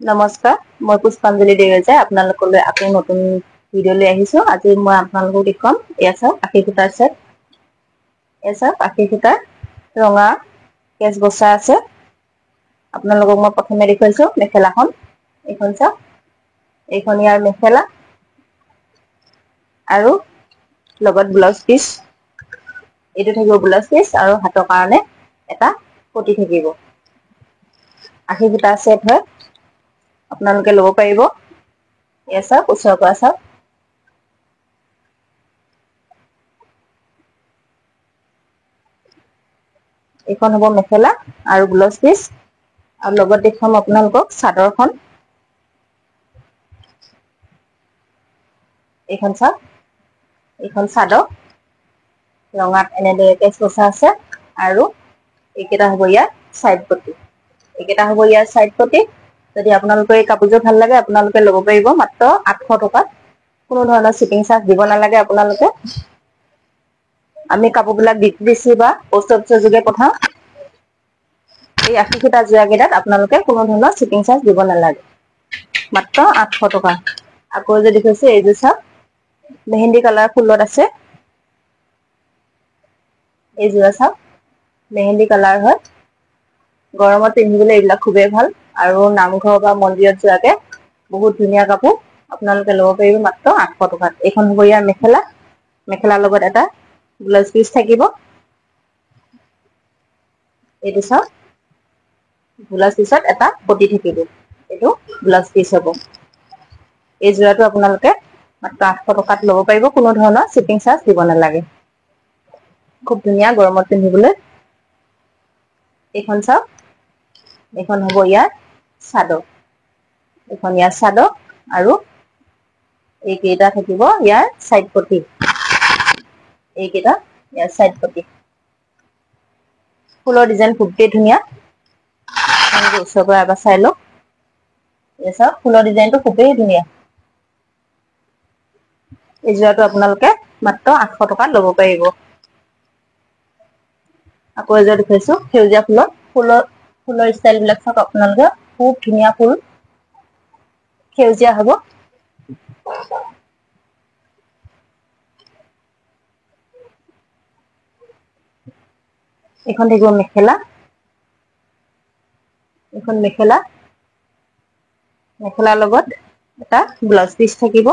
নমস্কাৰ, মই পুষ্পাঞ্জলি দেউজাই আপোনালোকলৈ আকৌ নতুন ভিডিঅ' লৈ আহিছো। আজি মই আপোনালোকক দেখুৱাম এয়া চাওক আশী সূতাৰ ছেট। এয়া চাওক আশী সূতাৰ ৰঙা কেচ বচা আছে। আপোনালোকক মই প্ৰথমে দেখুৱাইছো মেখেলাখন। এইখন চাওক, এইখন ইয়াৰ মেখেলা আৰু লগত ব্লাউজ পিচ। এইটো থাকিব ব্লাউজ পিচ আৰু হাতৰ কাৰণে এটা পটি থাকিব। আশী সূতা ছেট হয়, আপোনালোকে ল'ব পাৰিব। এয়া চাওক ওচৰৰ পৰা চাওক। এইখন হ'ব মেখেলা আৰু ব্লাউজ পিচ আৰু লগত দেখুৱাম আপোনালোকক চাদৰখন। এইখন চাওক, এইখন চাদৰ। ৰঙাত এনেদৰে কেচ বচা আছে আৰু এইকেইটা হ'ব ইয়াৰ চাইড পটি। এইকেইটা হ'ব ইয়াৰ চাইড পটি। যদি আপোনালোকৰ এই কাপোৰযোৰ ভাল লাগে আপোনালোকে ল'ব পাৰিব মাত্ৰ 800 টকাত। কোনো ধৰণৰ শ্বিপিং চাৰ্জ দিব নালাগে আপোনালোকে। আমি কাপোৰবিলাক DTDC বা পষ্ট অফিচৰ যোগে পঠাওঁ। এই আশী সূতা যোৰা কেইটাত আপোনালোকে কোনো ধৰণৰ শ্বিপিং চাৰ্জ দিব নালাগে। মাত্ৰ 800 টকা। আকৌ যে দেখুৱাইছো এইযোৰ চাওক, মেহেন্দী কালাৰ ফুলত আছে। এইযোৰা চাওক, মেহেন্দী কালাৰ হয়। গৰমত পিন্ধিবলৈ এইবিলাক খুবেই ভাল আৰু নামঘৰ বা মন্দিৰত যোৱাকে বহুত ধুনীয়া কাপোৰ। আপোনালোকে ল'ব পাৰিব মাত্ৰ 800 টকাত। এইখন হ'ব ইয়াৰ মেখেলা। মেখেলাৰ লগত এটা ব্লাউজ পিচ থাকিব। এইটো চাওক, ব্লাউজ পিছত এটা পটি থাকিব। এইটো ব্লাউজ পিচ হ'ব। এই যোৰাটো আপোনালোকে মাত্ৰ 800 টকাত ল'ব পাৰিব। কোনো ধৰণৰ শ্বিপিং চাৰ্জ দিব নালাগে। খুব ধুনীয়া গৰমত পিন্ধিবলৈ। এইখন চাওক, এইখন হ'ব ইয়াৰ চাদৰ। এইখন ইয়াৰ চাদৰ আৰু এইকেইটা থাকিব ইয়াৰ চাইড পটি। এইকেইটা ইয়াৰ চাইড পটি। ফুলৰ ডিজাইন খুবেই ধুনীয়া। আপোনালোকে ওচৰৰ পৰা এবাৰ চাই লওক। এই চাওক, ফুলৰ ডিজাইনটো খুবেই ধুনীয়া। এই যোৰাটো আপোনালোকে মাত্ৰ 800 টকাত ল'ব পাৰিব। আকৌ এযোৰ দেখুৱাইছো সেউজীয়া ফুলৰ ষ্টাইল বিলাক চাওক আপোনালোকে। খুব ধুনীয়া ফুল, সেউজীয়া হ'ব। এইখন থাকিব মেখেলা। এইখন মেখেলা। মেখেলাৰ লগত এটা ব্লাউজ পিচ থাকিব।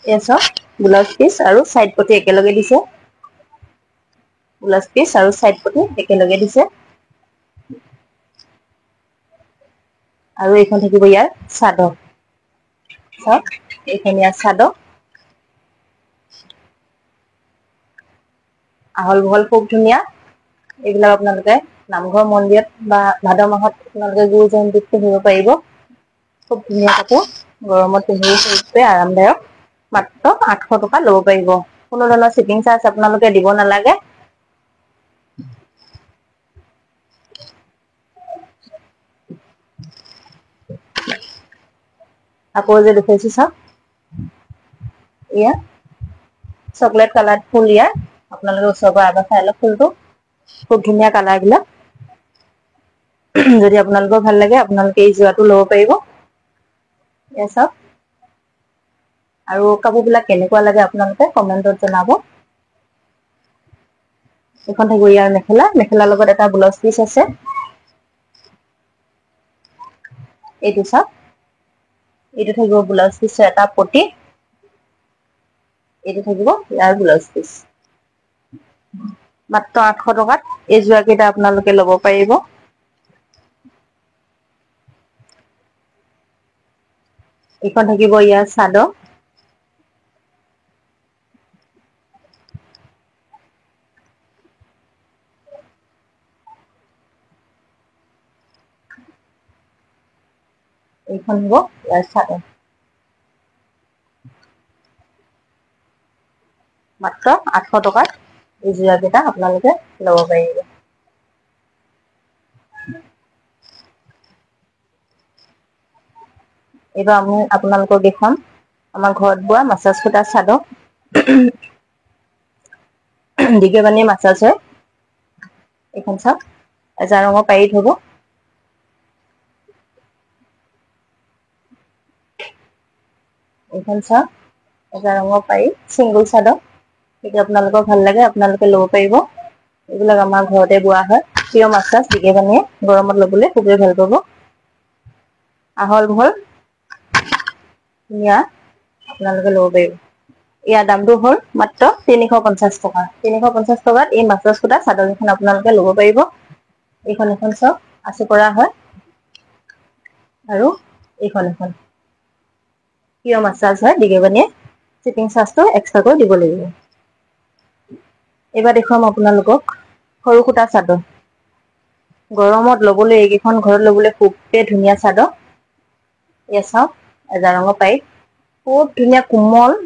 এয়া চাওক, ব্লাউজ পিচ আৰু চাইড পটি একেলগে দিছে। ব্লাউজ পিচ আৰু চাইড পটি একেলগে দিছে। আৰু এইখন থাকিব ইয়াৰ চাদৰ। চাওক, এইখন ইয়াৰ চাদৰ। আহল বহল খুব ধুনীয়া। এইবিলাক আপোনালোকে নামঘৰ মন্দিৰত বা ভাদ মাহত আপোনালোকে গুৰু জয়ন্তীত পিন্ধিব পাৰিব। খুব ধুনীয়া কাপোৰ, গৰমত পিন্ধিবলৈ খুবেই আৰামদায়ক। মাত্ৰ 800 টকা ল'ব পাৰিব। কোনো ধৰণৰ শ্বিপিং চাৰ্জ আপোনালোকে দিব নালাগে। আকৌ যে দেখুৱাইছো চাওক, এয়া চকলেট কালাৰ ফুল ইয়াৰ। আপোনালোকে ওচৰৰ পৰা এবাৰ চাই লওক ফুলটো। খুব ধুনীয়া কালাৰ বিলাক। যদি আপোনালোকৰ ভাল লাগে আপোনালোকে এই যোৰাটো ল'ব পাৰিব। এয়া চাওক। আৰু কাপোৰ বিলাক কেনেকুৱা লাগে আপোনালোকে কমেন্টত জনাব। এইখন থাকিব ইয়াৰ মেখেলা। মেখেলাৰ লগত এটা ব্লাউজ পিচ আছে। এইটো চাওক, এইটো থাকিব ব্লাউজ পিচৰ এটা পটি। এইটো থাকিব ইয়াৰ ব্লাউজ পিচ। মাত্ৰ 800 টকাত এই যোৰা কেইটা আপোনালোকে ল'ব পাৰিব। এইখন থাকিব ইয়াৰ চাদৰ। এইখন হ'ব ইয়াৰ চাদৰ। মাত্ৰ 800 টকাত এই যোৰা কেইটা আপোনালোকে ল'ব পাৰিব। এইবাৰ আমি আপোনালোকক দেখুৱাম আমাৰ ঘৰত বোৱা মাছাজ সূতাৰ চাদৰ। দিগে বানিয়ে মাছাজ হয়। এইখন চাওক এজাৰ ৰঙৰ পাৰিত হ'ব। এইখন চাওক এজাৰ ৰঙৰ পাৰি চিংগুল চাদৰ। যদি আপোনালোকৰ ভাল লাগে আপোনালোকে ল'ব পাৰিব। এইবিলাক আমাৰ ঘৰতে বোৱা হয়। প্ৰিয় মাছাজ দিগে বানিয়ে গৰমত ল'বলৈ খুবেই ভাল পাব। আহল বহল ধুনীয়া আপোনালোকে ল'ব পাৰিব। ইয়াৰ দামটো হ'ল মাত্ৰ 350 টকা। 350 টকাত এই মাছাজ কুটা চাদৰ কেইখন আপোনালোকে ল'ব পাৰিব। এইখন এখন চাওক আঁচু কৰা হয় আৰু এইখন এখন প্ৰিয় মাছাজ হয় দিগে বানিয়ে। শ্বিপিং চাৰ্জটো এক্সট্ৰাকৈ দিব লাগিব। এইবাৰ দেখুৱাম আপোনালোকক সৰু সূতা চাদৰ। গৰমত ল'বলৈ এইকেইখন ঘৰত ল'বলৈ খুবেই ধুনীয়া চাদৰ। এয়া চাওক এজাৰ ৰঙৰ পাৰি খুব ধুনীয়া কোমল।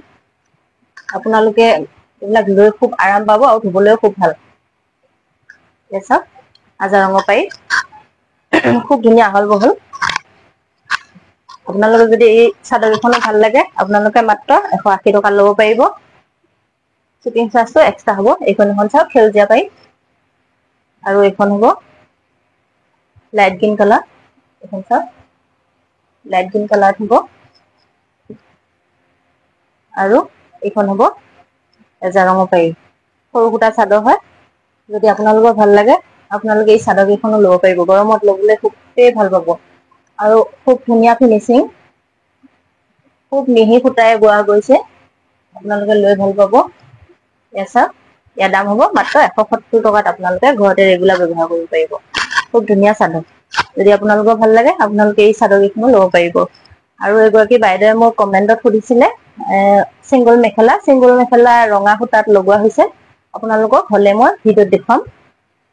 আপোনালোকে এইবিলাক লৈ খুব আৰাম পাব আৰু ধুবলৈও খুব ভাল। এয়া চাওক আজাৰ ৰঙৰ পাৰি খুব ধুনীয়া আহল বহল। আপোনালোকে যদি এই চাদৰ কেইখনো ভাল লাগে আপোনালোকে মাত্ৰ 180 টকা ল'ব পাৰিব। শ্বিপিং চাৰ্জটো এক্সট্ৰা হ'ব। এইখন এখন চাওক সেউজীয়া পাৰি আৰু এইখন হ'ব লাইট গ্ৰীণ কালাৰ। এইখন চাওক লাইট গ্ৰীণ কালাৰত হ'ব আৰু এইখন হ'ব এজাৰ ৰঙৰ পাৰি। সৰু সূতা চাদৰ হয়। যদি আপোনালোকৰ ভাল লাগে আপোনালোকে এই চাদৰ কেইখনো ল'ব পাৰিব। গৰমত ল'বলৈ খুবেই ভাল পাব আৰু খুব ধুনীয়া ফিনিচিং। খুব মিহি সূতাৰে বোৱা গৈছে। আপোনালোকে লৈ ভাল পাব। এয়া চাওক ইয়াৰ দাম হ'ব মাত্ৰ 170 টকাত আপোনালোকে ঘৰতে ৰেগুলাৰ ব্যৱহাৰ কৰিব পাৰিব। খুব ধুনীয়া চাদৰ। যদি আপোনালোকৰ ভাল লাগে আপোনালোকে এই চাদৰ কেইখনো ল'ব পাৰিব। আৰু এগৰাকী বাইদেৱে মোক কমেন্টত সুধিছিলে চিংগল মেখেলা ৰঙা সূতাত লগোৱা হৈছে। আপোনালোকক হ'লে মই ভিডিঅ'ত দেখুৱাম।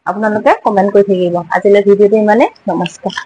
আপোনালোকে কমেন্ট কৰি থাকিব। আজিলৈ ভিডিঅ'টো ইমানে। নমস্কাৰ।